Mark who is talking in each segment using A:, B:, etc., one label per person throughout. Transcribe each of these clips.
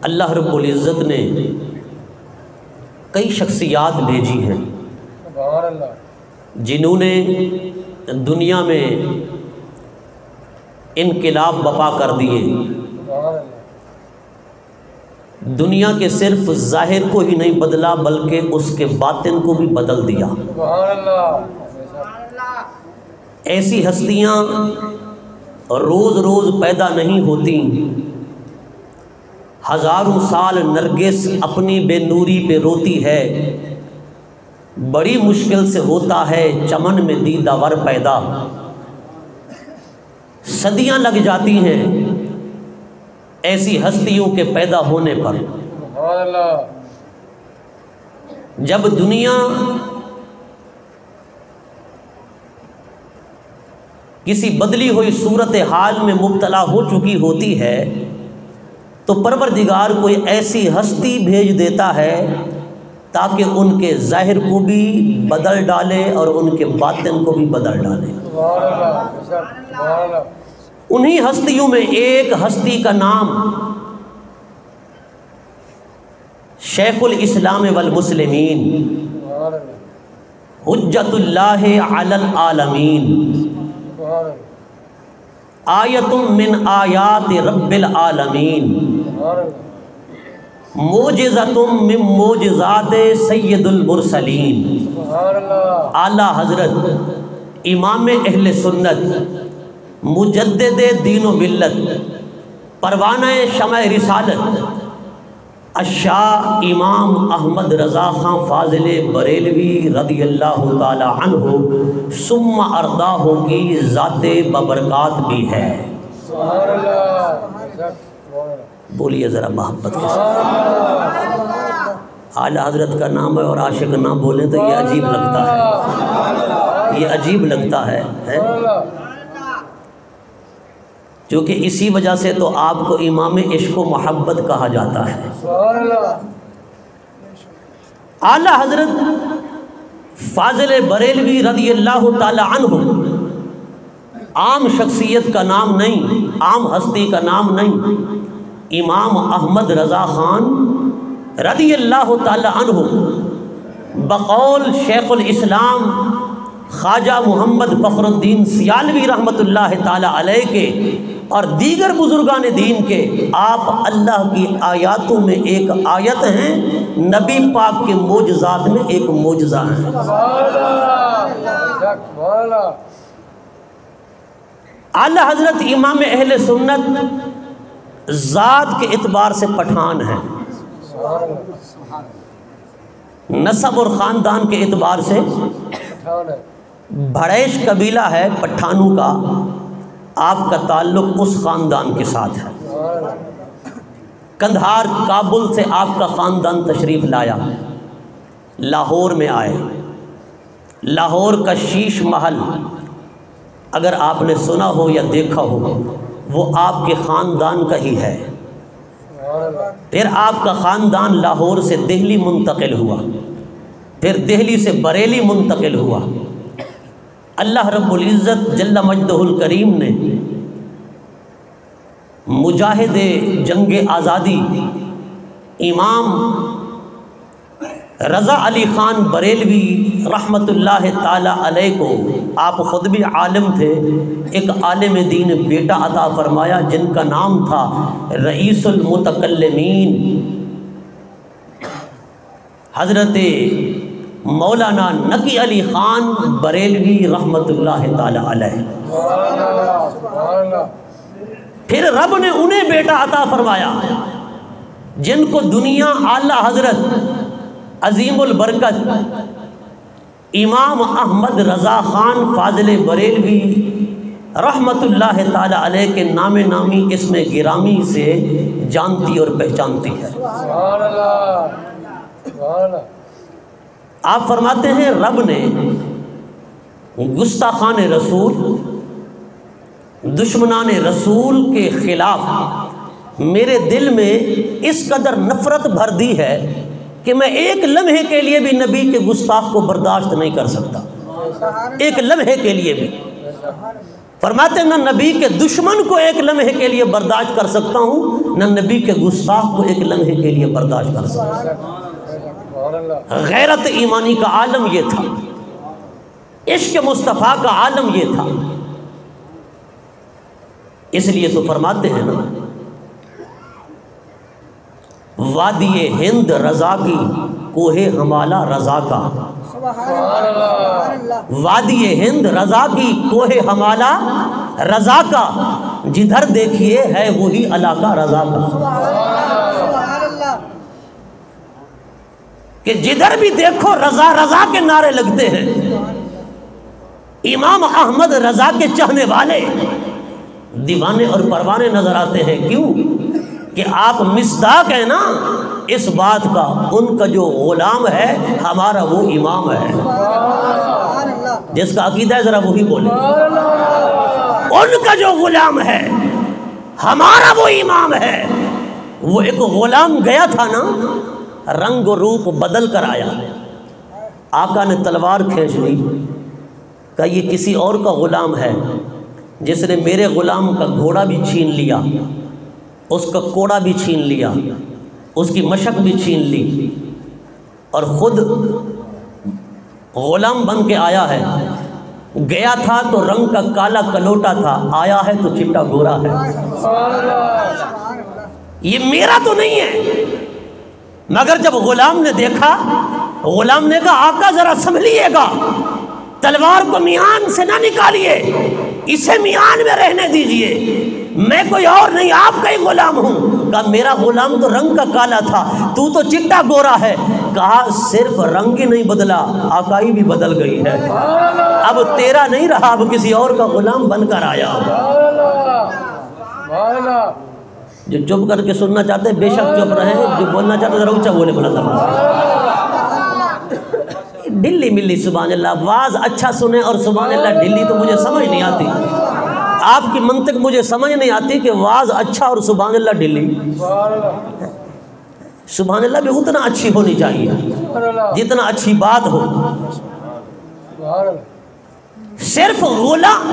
A: اللہ رب العزت نے کئی شخصیات بھیجی ہیں جنہوں نے دنیا میں انقلاب برپا کر دیے، دنیا کے صرف ظاہر کو ہی نہیں بدلا بلکہ اس کے باطن کو بھی بدل دیا۔ ایسی ہستیاں روز روز پیدا نہیں ہوتی، ہزاروں سال نرگس اپنی بے نوری پہ روتی ہے، بڑی مشکل سے ہوتا ہے چمن میں دیدہ ور پیدا، صدیاں لگ جاتی ہیں ایسی ہستیوں کے پیدا ہونے پر۔ جب دنیا کسی بدلی ہوئی صورتحال میں مبتلا ہو چکی ہوتی ہے تو پروردگار کوئی ایسی ہستی بھیج دیتا ہے تاکہ ان کے ظاہر کو بھی بدل ڈالے اور ان کے باطن کو بھی بدل ڈالے۔ انہی ہستیوں میں ایک ہستی کا نام شیخ الاسلام والمسلمین، حجت اللہ علی العالمین، آیت من آیات رب العالمین، معجزۃ من معجزات سید المرسلین۔ اعلیٰ حضرت امام اہل سنت، مجدد دین و ملت، پروانہ شمع رسالت، الشاہ امام احمد رضا خان فاضل بریلوی رضی اللہ تعالی عنہ ثم ارضاہ کی ذات ببرکات بھی ہے۔ بولیے ذرا محبت کے ساتھ۔ اعلیٰ حضرت کا نام ہے اور عاشق نہ بولیں تو یہ عجیب لگتا ہے، یہ عجیب لگتا ہے کیونکہ اسی وجہ سے تو آپ کو امام عشق و محبت کہا جاتا ہے۔ اعلیٰ حضرت فاضل بریلوی رضی اللہ تعالی عنہ عام شخصیت کا نام نہیں، عام ہستی کا نام نہیں، امام احمد رضا خان رضی اللہ تعالی عنہ بقول شیخ الاسلام خواجہ محمد فخر الدین سیالوی رحمۃ اللہ تعالی علیہ کے اور دیگر بزرگان دین کے، آپ اللہ کی آیاتوں میں ایک آیت ہیں، نبی پاک کے معجزات میں ایک معجزہ ہے۔ اعلیٰ حضرت امام اہل سنت ذات کے اعتبار سے پٹھان ہیں، نسب اور خاندان کے اعتبار سے بھڑیش قبیلہ ہے پٹھانوں کا، آپ کا تعلق اس خاندان کے ساتھ ہے۔ کندھار کابل سے آپ کا خاندان تشریف لایا، لاہور میں آئے، لاہور کا شیش محل اگر آپ نے سنا ہو یا دیکھا ہو وہ آپ کے خاندان کا ہی ہے۔ پھر آپ کا خاندان لاہور سے دہلی منتقل ہوا، پھر دہلی سے بریلی منتقل ہوا۔ اللہ رب العزت جل مجدہ الکریم نے مجاہد جنگ آزادی امام رضا علی خان بریلوی رحمۃ اللہ تعالی علیہ کو، آپ خود بھی عالم تھے، ایک عالم دین بیٹا عطا فرمایا جن کا نام تھا رئیس المتکلمین حضرت مولانا نقی علی خان بریلوی رحمۃ اللہ تعالی علیہ۔ پھر رب نے انہیں بیٹا عطا فرمایا جن کو دنیا اعلیٰ حضرت عظیم البرکت امام احمد رضا خان فاضل بریلوی رحمۃ اللہ تعالی علیہ کے نام نامی اسم گرامی سے جانتی اور پہچانتی ہے۔ آپ فرماتے ہیں رب نے گستاخان رسول، دشمنان رسول کے خلاف میرے دل میں اس قدر نفرت بھر دی ہے کہ میں ایک لمحے کے لیے بھی نبی کے گستاخ کو برداشت نہیں کر سکتا، ایک لمحے کے لیے بھی۔ فرماتے نہ نبی کے دشمن کو ایک لمحے کے لیے برداشت کر سکتا ہوں، نہ نبی کے گستاخ کو ایک لمحے کے لیے برداشت کر سکتا ہوں۔ غیرت ایمانی کا عالم یہ تھا، عشق مصطفیٰ کا عالم یہ تھا۔ اس لیے تو فرماتے ہیں نا وادی ہند رضا کی کوہ ہمالہ رضا کا، وادی ہند رضا کی کوہ ہمالہ رضا کا، جدھر دیکھیے ہے وہی علاقہ رضا کا، کہ جدھر بھی دیکھو رضا رضا کے نعرے لگتے ہیں۔ امام احمد رضا کے چاہنے والے دیوانے اور پروانے نظر آتے ہیں، کیوں کہ آپ مصداق ہیں نا اس بات کا، ان کا جو غلام ہے ہمارا وہ امام ہے۔ جس کا عقیدہ ہے ذرا وہی بولے، ان کا جو غلام ہے ہمارا وہ امام ہے۔ وہ ایک غلام گیا تھا نا، رنگ و روپ بدل کر آیا، آقا نے تلوار کھینچ لی، کہا یہ کسی اور کا غلام ہے جس نے میرے غلام کا گھوڑا بھی چھین لیا، اس کا کوڑا بھی چھین لیا، اس کی مشق بھی چھین لی، اور خود غلام بن کے آیا ہے۔ گیا تھا تو رنگ کا کالا کلوٹا تھا، آیا ہے تو چٹا گورا ہے۔ یہ میرا تو نہیں ہے۔ مگر جب غلام نے دیکھا، غلام نے کہا آقا ذرا سنبھلیے گا، تلوار کو میان سے نہ نکالیے، اسے میان میں رہنے دیجئے، میں کوئی اور نہیں آپ کا ہی غلام ہوں۔ کہا میرا غلام تو رنگ کا کالا تھا، تو چٹا گورا ہے۔ کہا صرف رنگ ہی نہیں بدلا، آقائی بھی بدل گئی ہے، اب تیرا نہیں رہا، اب کسی اور کا غلام بن کر آیا۔ جو چپ کر کے سننا چاہتے ہیں بے شک چپ رہے، جو بولنا چاہتے ہیں ذرا اونچا بولے بلند آواز۔ ڈلی ملی سبحان اللہ، واز اچھا سنیں اور سبحان اللہ ڈلی تو مجھے سمجھ نہیں آتی، آپ کی منطق مجھے سمجھ نہیں آتی کہ واز اچھا اور سبحان اللہ ڈلی۔ سبحان اللہ بھی اتنا اچھی ہونی چاہیے جتنا اچھی بات ہو۔ صرف غلام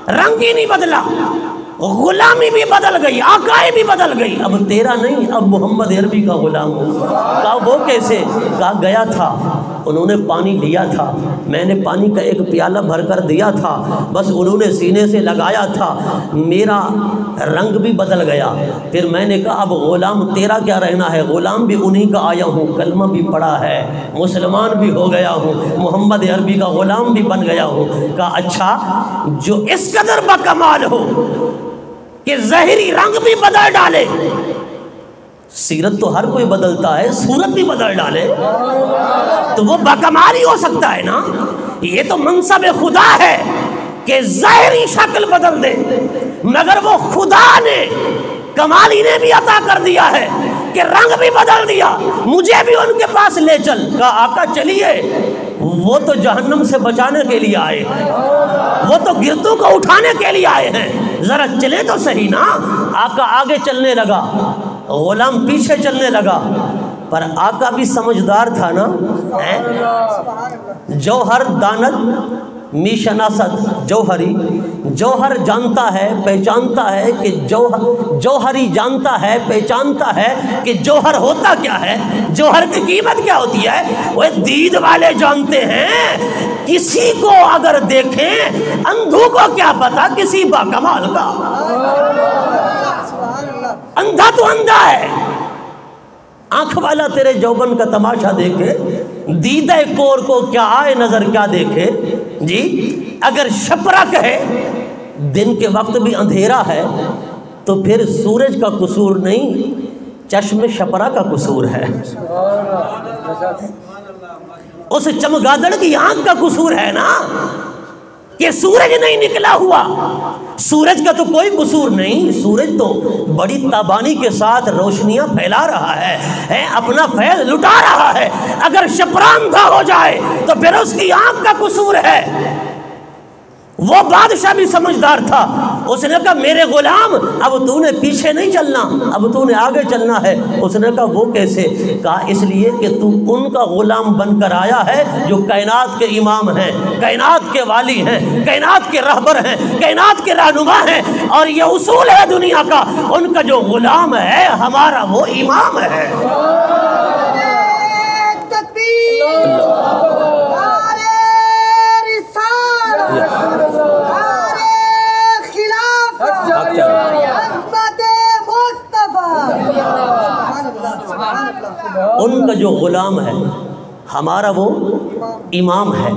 A: رنگ ہی نہیں بدلا، غلامی بھی بدل گئی، آقائی بھی بدل گئی، اب تیرا نہیں، اب محمد عربی کا غلام ہوں۔ کہا وہ کیسے؟ کہا گیا تھا، انہوں نے پانی لیا تھا، میں نے پانی کا ایک پیالہ بھر کر دیا تھا، بس انہوں نے سینے سے لگایا تھا، میرا رنگ بھی بدل گیا۔ پھر میں نے کہا اب غلام تیرا کیا رہنا ہے، غلام بھی انہی کا آیا ہوں، کلمہ بھی پڑھا ہے، مسلمان بھی ہو گیا ہوں، محمد عربی کا غلام بھی بن گیا ہوں۔ کہا اچھا جو اس قدر بکمال ہو کہ ظاہری رنگ بھی بدل ڈالے، سیرت تو ہر کوئی بدلتا ہے، صورت بھی بدل ڈالے، تو وہ بکمال ہی ہو سکتا ہے نا۔ یہ تو منصب خدا ہے کہ ظاہری شکل بدل دے، مگر وہ خدا نے کمال انہیں بھی عطا کر دیا ہے کہ رنگ بھی بدل دیا۔ مجھے بھی ان کے پاس لے چل۔ کہا آقا چلیے، وہ تو جہنم سے بچانے کے لیے آئے ہیں، وہ تو گردوں کو اٹھانے کے لیے آئے ہیں، ذرا چلے تو صحیح نا۔ آقا آگے چلنے لگا، غلام پیچھے چلنے لگا، پر آقا بھی سمجھدار تھا نا۔ جوہر دانت می شناست جوہری، جوہر جانتا ہے پہچانتا ہے کہ جوہری جانتا ہے پہچانتا ہے کہ جوہر ہوتا کیا ہے، جوہر کی قیمت کیا ہوتی ہے، وہ دید والے جانتے ہیں۔ کسی کو اگر دیکھیں اندھوں کو کیا پتا کسی باکمال کا، اندھا تو اندھا ہے، آنکھ والا تیرے جوبن کا تماشا دیکھے، دیدہ کور کو کیا آئے نظر کیا دیکھے جی۔ اگر شپرا کہے دن کے وقت بھی اندھیرا ہے تو پھر سورج کا قصور نہیں، چشم شپرا کا قصور ہے، اس چمگادڑ کی آنکھ کا قصور ہے نا کہ سورج نہیں نکلا ہوا۔ سورج کا تو کوئی قصور نہیں، سورج تو بڑی تابانی کے ساتھ روشنیاں پھیلا رہا ہے، اپنا فیض لٹا رہا ہے۔ اگر شپرا اندھا ہو جائے تو پھر اس کی آنکھ کا قصور ہے۔ وہ بادشاہ بھی سمجھدار تھا، اس نے کہا میرے غلام اب تو نے پیچھے نہیں چلنا، اب تو نے آگے چلنا ہے۔ اس نے کہا وہ کیسے؟ کہا اس لیے کہ تو ان کا غلام بن کر آیا ہے جو کائنات کے امام ہیں، کائنات کے والی ہیں، کائنات کے رہبر ہیں، کائنات کے رہنما ہیں، اور یہ اصول ہے دنیا کا، ان کا جو غلام ہے ہمارا وہ امام ہے۔ ان کا جو غلام ہے ہمارا وہ امام ہے۔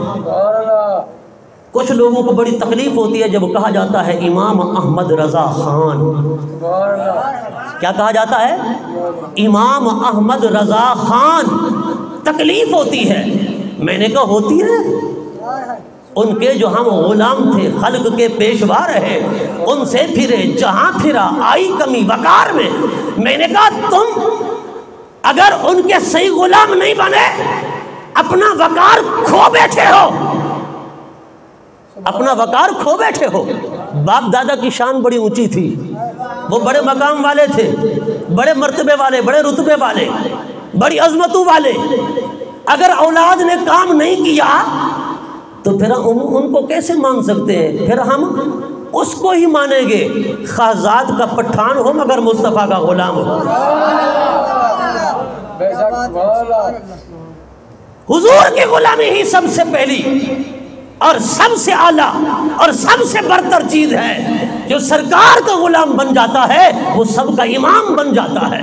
A: کچھ لوگوں کو بڑی تکلیف ہوتی ہے جب کہا جاتا ہے امام احمد رضا خان۔ کیا کہا جاتا ہے؟ امام احمد رضا خان۔ تکلیف ہوتی ہے۔ میں نے کہا ہوتی ہے، ان کے جو ہم غلام تھے، خلق کے پیشوا رہے، ان سے پھرے جہاں پھرا آئی کمی وقار میں۔ میں نے کہا تم اگر ان کے صحیح غلام نہیں بنے اپنا وقار کھو بیٹھے ہو، اپنا وقار کھو بیٹھے ہو۔ باپ دادا کی شان بڑی اونچی تھی، وہ بڑے مقام والے تھے، بڑے مرتبے والے، بڑے رتبے والے، بڑی عظمتوں والے۔ اگر اولاد نے کام نہیں کیا تو پھر ان کو کیسے مان سکتے ہیں؟ پھر ہم اس کو ہی مانیں گے، خواہ ذات کا پٹھان ہو مگر مصطفیٰ کا غلام ہو۔ حضور کی غلامی ہی سب سے پہلی اور سب سے اعلیٰ اور سب سے برتر چیز ہے۔ جو سرکار کا غلام بن جاتا ہے وہ سب کا امام بن جاتا ہے،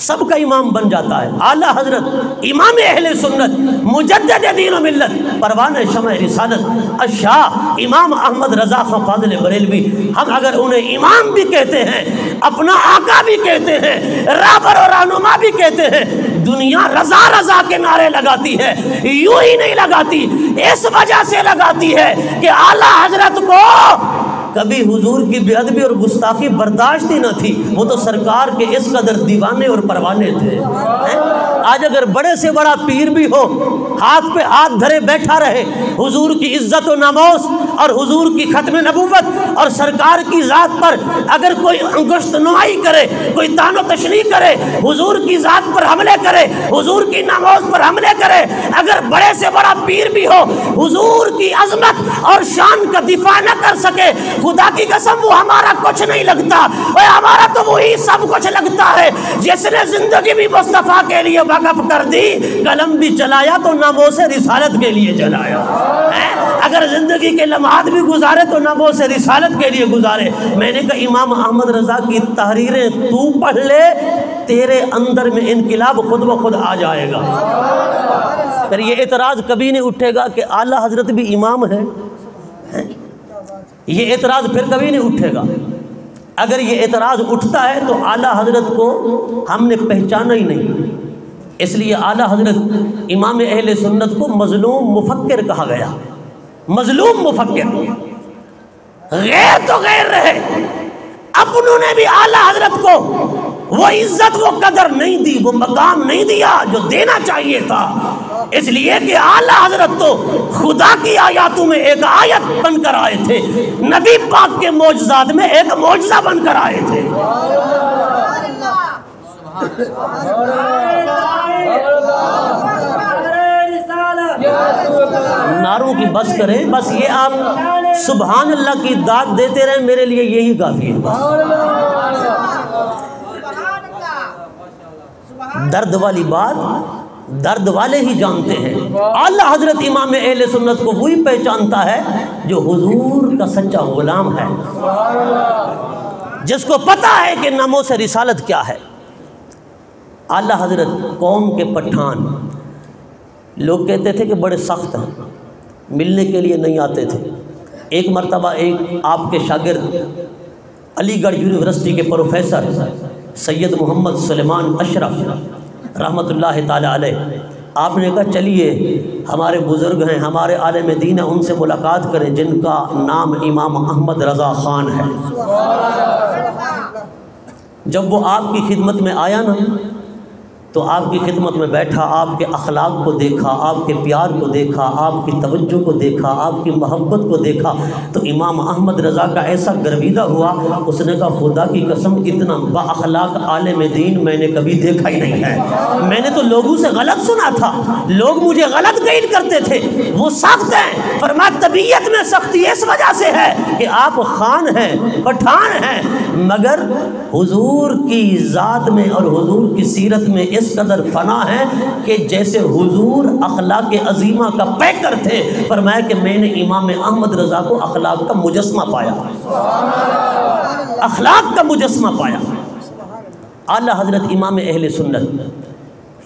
A: سب کا امام بن جاتا ہے۔ اعلیٰ حضرت امام اہل سنت مجدد دین و ملت پروان شمع رسالت الشاہ امام احمد رضا خان فاضل بریلوی، ہم اگر انہیں امام بھی کہتے ہیں، اپنا آقا بھی کہتے ہیں، رہبر و رہنما بھی کہتے ہیں، دنیا رضا رضا کے نعرے لگاتی ہے، یوں ہی نہیں لگاتی، اس وجہ سے لگاتی ہے کہ اعلیٰ حضرت کو کبھی حضور کی بے ادبی اور گستاخی برداشت ہی نہ تھی۔ وہ تو سرکار کے اس قدر دیوانے اور پروانے تھے۔ آج اگر بڑے سے بڑا پیر بھی ہو، ہاتھ پہ ہاتھ دھرے بیٹھا رہے، حضور کی عزت و ناموس اور حضور کی ختم نبوت اور سرکار کی ذات پر اگر کوئی انگشت نمائی کرے، کوئی طعن و تشنیع کرے، حضور کی ذات پر حملے کرے، حضور کی ناموس پر حملے کرے، اگر بڑے سے بڑا پیر بھی ہو، حضور کی عظمت اور شان کا دفاع نہ کر سکے، خدا کی قسم وہ ہمارا کچھ نہیں لگتا۔ اور ہمارا تو وہی سب کچھ لگتا ہے جس نے زندگی بھی مصطفیٰ کے لیے وقف کر دی، قلم بھی چلایا تو ناموس رسالت کے لیے چلایا۔ اگر زندگی کے لمحات بھی گزارے تو ناموس رسالت کے لیے گزارے۔ میں نے کہا امام احمد رضا کی تحریریں تو پڑھ لے، تیرے اندر میں انقلاب خود بخود آ جائے گا۔ پھر یہ اعتراض کبھی نہیں اٹھے گا کہ اعلیٰ حضرت بھی امام ہے، یہ اعتراض پھر کبھی نہیں اٹھے گا۔ اگر یہ اعتراض اٹھتا ہے تو اعلیٰ حضرت کو ہم نے پہچانا ہی نہیں۔ اس لیے اعلیٰ حضرت امام اہل سنت کو مظلوم مفکر کہا گیا۔ مظلوم مفکر، غیر تو غیر رہے، اپنوں نے بھی اعلیٰ حضرت کو وہ عزت وہ قدر نہیں دی، وہ مقام نہیں دیا جو دینا چاہیے تھا۔ اس لیے کہ اعلیٰ حضرت تو خدا کی آیاتوں میں ایک آیت بن کر آئے تھے، نبی پاک کے معجزات میں ایک معجزہ بن کر آئے تھے۔ نعروں کی بس کریں، بس یہ آپ سبحان اللہ کی داد دیتے رہیں، میرے لیے یہی کافی ہے۔ درد والی بات درد والے ہی جانتے ہیں۔ اعلیٰ حضرت امام اہل سنت کو وہی پہچانتا ہے جو حضور کا سچا غلام ہے، جس کو پتہ ہے کہ ناموس رسالت کیا ہے۔ اعلیٰ حضرت قوم کے پٹھان، لوگ کہتے تھے کہ بڑے سخت ہیں، ملنے کے لیے نہیں آتے تھے۔ ایک مرتبہ ایک آپ کے شاگرد علی گڑھ یونیورسٹی کے پروفیسر سید محمد سلیمان اشرف رحمۃ اللہ تعالی علیہ، آپ نے کہا چلیے ہمارے بزرگ ہیں، ہمارے عالم دین ہیں، ان سے ملاقات کریں جن کا نام امام احمد رضا خان ہے۔ جب وہ آپ کی خدمت میں آیا نا تو آپ کی خدمت میں بیٹھا، آپ کے اخلاق کو دیکھا، آپ کے پیار کو دیکھا، آپ کی توجہ کو دیکھا، آپ کی محبت کو دیکھا، تو امام احمد رضا کا ایسا گرویدہ ہوا، اس نے کہا خدا کی قسم اتنا با اخلاق عالم دین میں نے کبھی دیکھا ہی نہیں ہے۔ میں نے تو لوگوں سے غلط سنا تھا، لوگ مجھے غلط گائیڈ کرتے تھے، وہ سخت ہیں۔ فرمایا طبیعت میں سختی اس وجہ سے ہے کہ آپ خان ہیں، پٹھان ہیں، مگر حضور کی ذات میں اور حضور کی سیرت میں اس قدر فنا ہے کہ جیسے حضور اخلاق عظیمہ کا پیکر تھے، فرمایا کہ میں نے امام احمد رضا کو اخلاق کا مجسمہ پایا، اخلاق کا مجسمہ پایا۔ اعلیٰ حضرت امام اہل سنت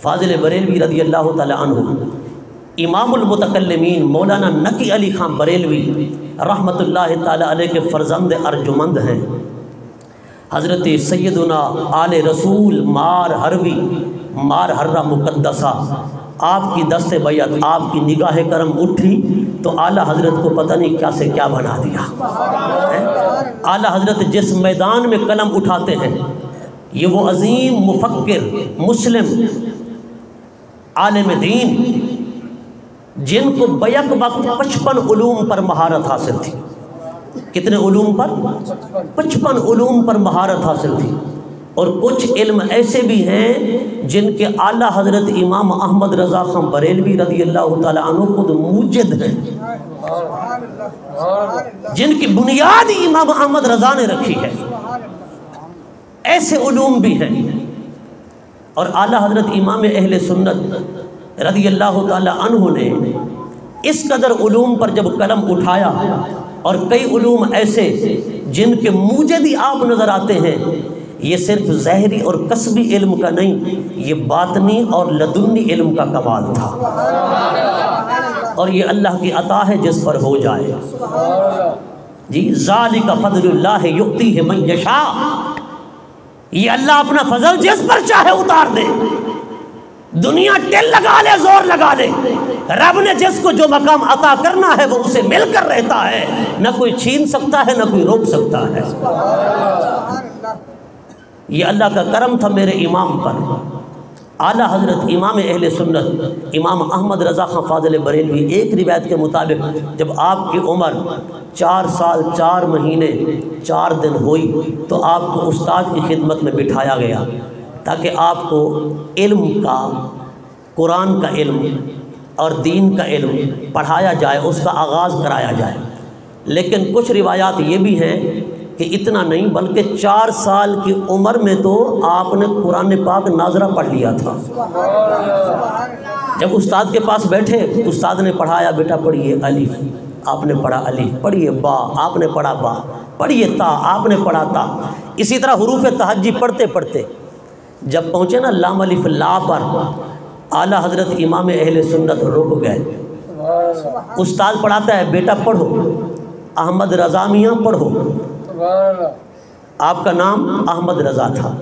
A: فاضل بریلوی رضی اللہ تعالی عنہ، امام المتکلمین مولانا نقی علی خان بریلوی رحمت اللہ تعالی علیہ کے فرزند ارجمند ہیں۔ حضرت سیدنا آل رسول مار ہروی مار ہرہ مقدسہ، آپ کی دست بیعت، آپ کی نگاہ کرم اٹھی تو اعلیٰ حضرت کو پتہ نہیں کیا سے کیا بنا دیا۔ اعلیٰ حضرت جس میدان میں قلم اٹھاتے ہیں، یہ وہ عظیم مفکر مسلم عالم دین جن کو بیک وقت 55 علوم پر مہارت حاصل تھی۔ کتنے علوم پر؟ 55 علوم پر مہارت حاصل تھی، اور کچھ علم ایسے بھی ہیں جن کے اعلیٰ حضرت امام احمد رضا خان بریلوی رضی اللہ تعالیٰ عنہ خود موجد ہیں، جن کی بنیاد امام احمد رضا نے رکھی ہے، ایسے علوم بھی ہیں۔ اور اعلیٰ حضرت امام اہل سنت رضی اللہ تعالیٰ عنہ نے اس قدر علوم پر جب قلم اٹھایا، اور کئی علوم ایسے جن کے موجد ہی آپ نظر آتے ہیں، یہ صرف ظاہری اور کسبی علم کا نہیں، یہ باطنی اور لدنی علم کا کمال تھا، اور یہ اللہ کی عطا ہے جس پر ہو جائے۔ جی ذالک فضل اللہ یؤتیہ من یشاء، یہ اللہ اپنا فضل جس پر چاہے اتار دے، دنیا ٹل لگا لے، زور لگا لے، رب نے جس کو جو مقام عطا کرنا ہے وہ اسے مل کر رہتا ہے، نہ کوئی چھین سکتا ہے نہ کوئی روک سکتا ہے۔ یہ اللہ کا کرم تھا میرے امام پر۔ اعلیٰ حضرت امام اہل سنت امام احمد رضا خان فاضل بریلوی، ایک روایت کے مطابق جب آپ کی عمر 4 سال 4 مہینے 4 دن ہوئی تو آپ کو استاد کی خدمت میں بٹھایا گیا تاکہ آپ کو علم کا، قرآن کا علم اور دین کا علم پڑھایا جائے، اس کا آغاز کرایا جائے۔ لیکن کچھ روایات یہ بھی ہیں کہ اتنا نہیں بلکہ 4 سال کی عمر میں تو آپ نے قرآن پاک ناظرہ پڑھ لیا تھا۔ جب استاد کے پاس بیٹھے، استاد نے پڑھایا، بیٹا پڑھیے الف، آپ نے پڑھا الف، پڑھیے با، آپ نے پڑھا با، پڑھیے تا، آپ نے پڑھا تا۔ اسی طرح حروف تہجی پڑھتے پڑھتے جب پہنچے نا لام الف لا پر، اعلیٰ حضرت امام اہل سنت رک گئے۔ استاد پڑھاتا ہے، بیٹا پڑھو، احمد رضا میاں پڑھو۔ آپ کا نام احمد رضا تھا،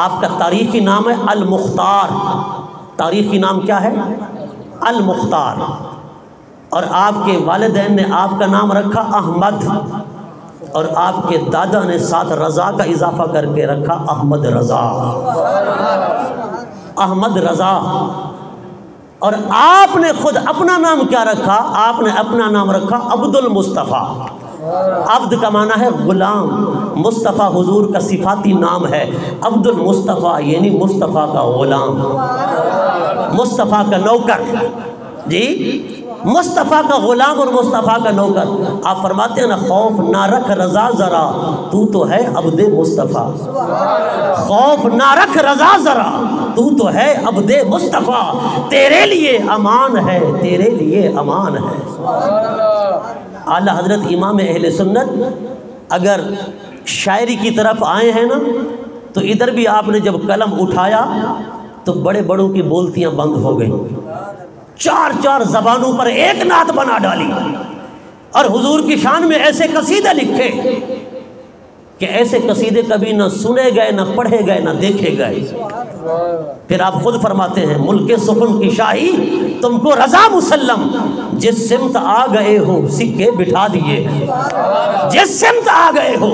A: آپ کا تاریخی نام ہے المختار، تاریخی نام کیا ہے؟ المختار، اور آپ کے والدین نے آپ کا نام رکھا احمد، اور آپ کے دادا نے ساتھ رضا کا اضافہ کر کے رکھا احمد رضا، احمد رضا۔ اور آپ نے خود اپنا نام کیا رکھا؟ آپ نے اپنا نام رکھا عبد المصطفیٰ۔ عبد کا معنی ہے غلام، مصطفیٰ حضور کا صفاتی نام ہے، عبد المصطفیٰ یعنی مصطفیٰ کا غلام، مصطفیٰ کا نوکر۔ جی مصطفیٰ کا غلام اور مصطفیٰ کا نوکر۔ آپ فرماتے ہیں نا، خوف نہ رکھ رضا ذرا، تو تو ہے عبد مصطفیٰ۔ خوف نہ رکھ رضا ذرا، تو تو ہے عبد مصطفیٰ، تیرے لیے امان ہے، تیرے لیے امان ہے۔ اعلیٰ حضرت امام اہل سنت اگر شاعری کی طرف آئے ہیں نا، تو ادھر بھی آپ نے جب قلم اٹھایا تو بڑے بڑوں کی بولتیاں بند ہو گئیں، 4 زبانوں پر ایک نعت بنا ڈالی، اور حضور کی شان میں ایسے قصیدے لکھے کہ ایسے قصیدے کبھی نہ سنے گئے، نہ پڑھے گئے، نہ دیکھے گئے۔ پھر آپ خود فرماتے ہیں، ملک سخن کی شاہی تم کو رضا مسلم، جس سمت آ گئے ہو سکے بٹھا دیے ہیں، جس سمت آ گئے ہو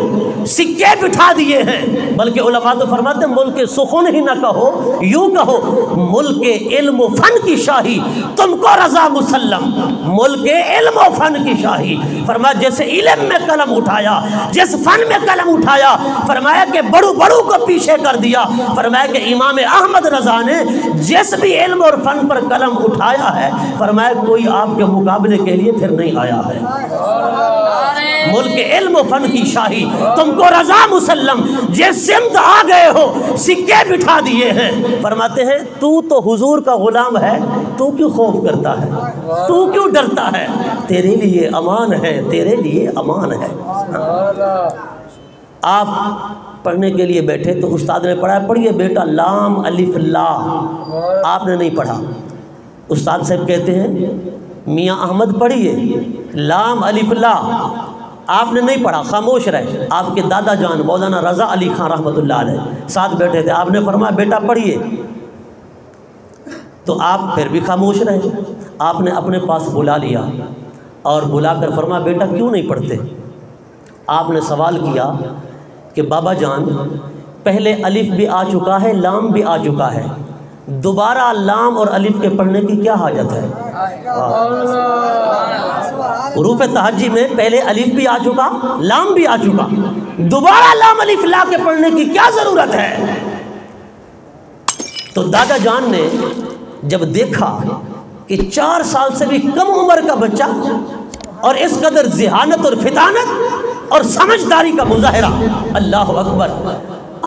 A: سکے بٹھا دیے ہیں۔ بلکہ علماء تو فرماتے ہیں ملک سخن ہی نہ کہو، یوں کہو ملک علم و فن کی شاہی تم کو رضا مسلم، ملک علم و فن کی شاہی۔ فرمایا جیسے علم میں قلم اٹھایا، جس فن میں قلم اٹھایا، فرمایا کہ بڑو بڑو کو پیچھے کر دیا۔ فرمایا کہ امام احمد رضا نے جس بھی علم اور فن پر قلم اٹھایا ہے، فرمایا کوئی آپ کے مقابلے کے لیے پھر نہیں آیا ہے۔ ملک علم و فن کی شاہی تم کو رضا مسلم، جس سمت آ گئے ہو سکے بٹھا دیے ہیں۔ فرماتے ہیں تو حضور کا غلام ہے، تو کیوں خوف کرتا ہے، تو کیوں ڈرتا ہے، تیرے لیے امان ہے، تیرے لیے امان ہے۔ آپ پڑھنے کے لیے بیٹھے تو استاد نے پڑھا، پڑھیے بیٹا لام الف لا، آپ نے نہیں پڑھا۔ استاد صاحب کہتے ہیں میاں احمد پڑھیے لام الف لا، آپ نے نہیں پڑھا، خاموش رہے۔ آپ کے دادا جان مولانا رضا علی خان رحمۃ اللہ علیہ ساتھ بیٹھے تھے، آپ نے فرمایا بیٹا پڑھیے، تو آپ پھر بھی خاموش رہے۔ آپ نے اپنے پاس بلا لیا اور بلا کر فرمایا بیٹا کیوں نہیں پڑھتے؟ آپ نے سوال کیا کہ بابا جان پہلے الف بھی آ چکا ہے، لام بھی آ چکا ہے، دوبارہ لام اور الف کے پڑھنے کی کیا حاجت ہے؟ حروف تہجی میں پہلے الف بھی آ چکا، لام بھی آ چکا، دوبارہ لام الف لا کے پڑھنے کی کیا ضرورت ہے؟ تو دادا جان نے جب دیکھا کہ 4 سال سے بھی کم عمر کا بچہ اور اس قدر ذہانت اور فطانت اور سمجھداری کا مظاہرہ، اللہ اکبر،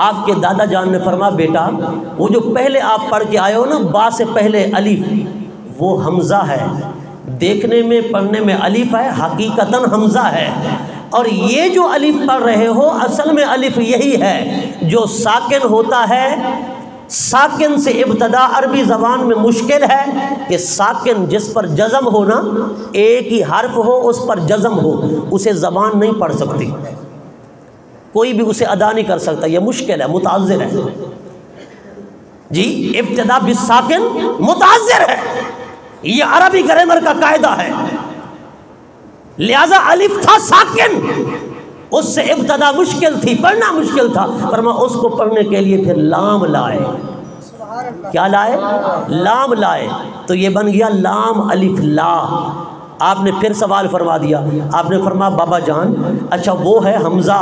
A: آپ کے دادا جان نے فرمایا بیٹا وہ جو پہلے آپ پڑھ کے آئے ہو نا با سے پہلے الف، وہ حمزہ ہے، دیکھنے میں پڑھنے میں الف ہے، حقیقتاً حمزہ ہے، اور یہ جو الف پڑھ رہے ہو اصل میں الف یہی ہے جو ساکن ہوتا ہے۔ ساکن سے ابتدا عربی زبان میں مشکل ہے کہ ساکن جس پر جزم ہو نا، ایک ہی حرف ہو اس پر جزم ہو، اسے زبان نہیں پڑھ سکتی، کوئی بھی اسے ادا نہیں کر سکتا، یہ مشکل ہے، متعذر ہے جی، ابتدا بالساکن متعذر ہے، یہ عربی گرامر کا قاعدہ ہے۔ لہذا الف تھا ساکن، اس سے ابتدا مشکل تھی، پڑھنا مشکل تھا، فرمایا اس کو پڑھنے کے لیے پھر لام لائے، کیا لائے؟ لام لائے، تو یہ بن گیا لام الف لا۔ آپ نے پھر سوال فرما دیا، آپ نے فرمایا بابا جان اچھا وہ ہے حمزہ،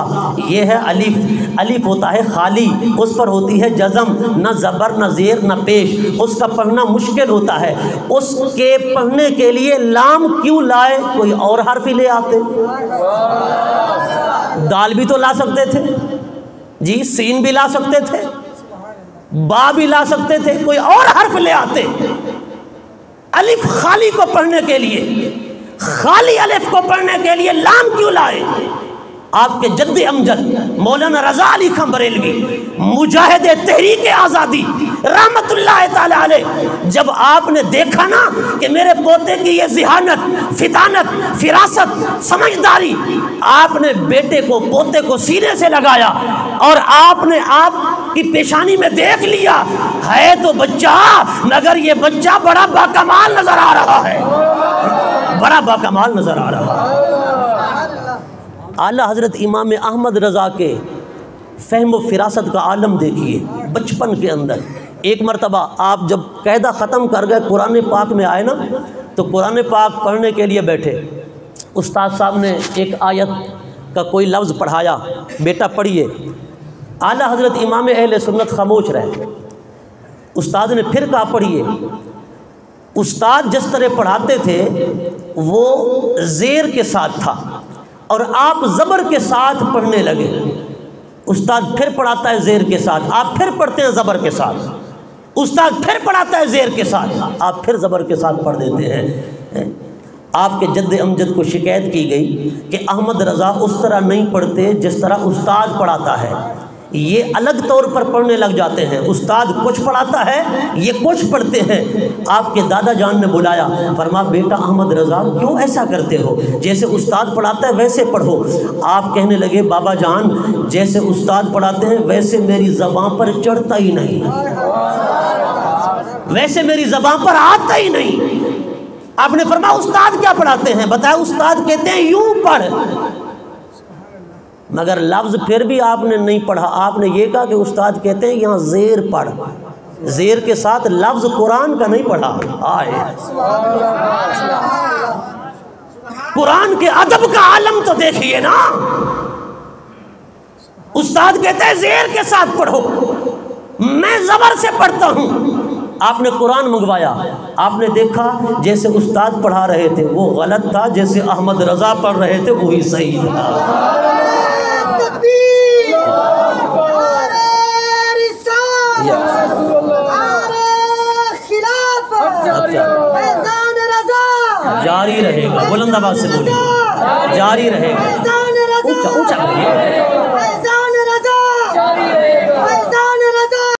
A: یہ ہے الف، الف ہوتا ہے خالی، اس پر ہوتی ہے جزم، نہ زبر نہ زیر نہ پیش، اس کا پڑھنا مشکل ہوتا ہے، اس کے پڑھنے کے لیے لام کیوں لائے؟ کوئی اور حرف ہی لے آتے، دال بھی تو لا سکتے تھے جی، سین بھی لا سکتے تھے، با بھی لا سکتے تھے، کوئی اور حرف لے آتے۔ الف خالی کو پڑھنے کے لیے، خالی الف کو پڑھنے کے لیے لام کیوں لائے؟ آپ کے جد امجد مولانا رضا علی خان بریلوی مجاہد تحریک آزادی رحمت اللہ تعالی علیہ، جب آپ نے دیکھا نا کہ میرے پوتے کی یہ ذہانت، فطانت، فراست، سمجھداری، آپ نے بیٹے کو، پوتے کو سینے سے لگایا اور آپ نے آپ کی پیشانی میں دیکھ لیا ہے تو بچہ، مگر یہ بچہ بڑا باکمال نظر آ رہا ہے، بڑا باکمال نظر آ رہا ہے۔ اعلیٰ حضرت امام احمد رضا کے فہم و فراست کا عالم دیکھیے بچپن کے اندر۔ ایک مرتبہ آپ جب قاعدہ ختم کر گئے قرآن پاک میں آئے نا، تو قرآن پاک پڑھنے کے لیے بیٹھے، استاد صاحب نے ایک آیت کا کوئی لفظ پڑھایا، بیٹا پڑھیے، اعلیٰ حضرت امام اہل سنت خاموش رہے، استاد نے پھر کہا پڑھیے۔ استاد جس طرح پڑھاتے تھے وہ زیر کے ساتھ تھا اور آپ زبر کے ساتھ پڑھنے لگے، استاد پھر پڑھاتا ہے زیر کے ساتھ، آپ پھر پڑھتے ہیں زبر کے ساتھ، استاد پھر پڑھاتا ہے زیر کے ساتھ، آپ پھر زبر کے ساتھ پڑھ دیتے ہیں۔ آپ کے جد امجد کو شکایت کی گئی کہ احمد رضا اس طرح نہیں پڑھتے جس طرح استاد پڑھاتا ہے، یہ الگ طور پر پڑھنے لگ جاتے ہیں، استاد کچھ پڑھاتا ہے یہ کچھ پڑھتے ہیں۔ آپ کے دادا جان نے بلایا، فرمایا بیٹا احمد رضا کیوں ایسا کرتے ہو، جیسے استاد پڑھاتا ہے ویسے پڑھو۔ آپ کہنے لگے بابا جان جیسے استاد پڑھاتے ہیں ویسے میری زبان پر چڑھتا ہی نہیں، ویسے میری زبان پر آتا ہی نہیں، آپ نے فرمایا استاد کیا پڑھاتے ہیں؟ بتایا استاد کہتے ہیں یوں پڑھ، مگر لفظ پھر بھی آپ نے نہیں پڑھا، آپ نے یہ کہا کہ استاد کہتے ہیں یہاں زیر پڑھ، زیر کے ساتھ لفظ قرآن کا نہیں پڑھا۔ آئے قرآن کے ادب کا عالم تو دیکھیے نا، استاد کہتے ہیں زیر کے ساتھ پڑھو، میں زبر سے پڑھتا ہوں۔ آپ نے قرآن منگوایا، آپ نے دیکھا جیسے استاد پڑھا رہے تھے وہ غلط تھا، جیسے احمد رضا پڑھ رہے تھے وہی صحیح تھا۔ جاری رہے گا، بلند آواز سے بولیے، جاری رہے گا، اونچا اونچا بولیے۔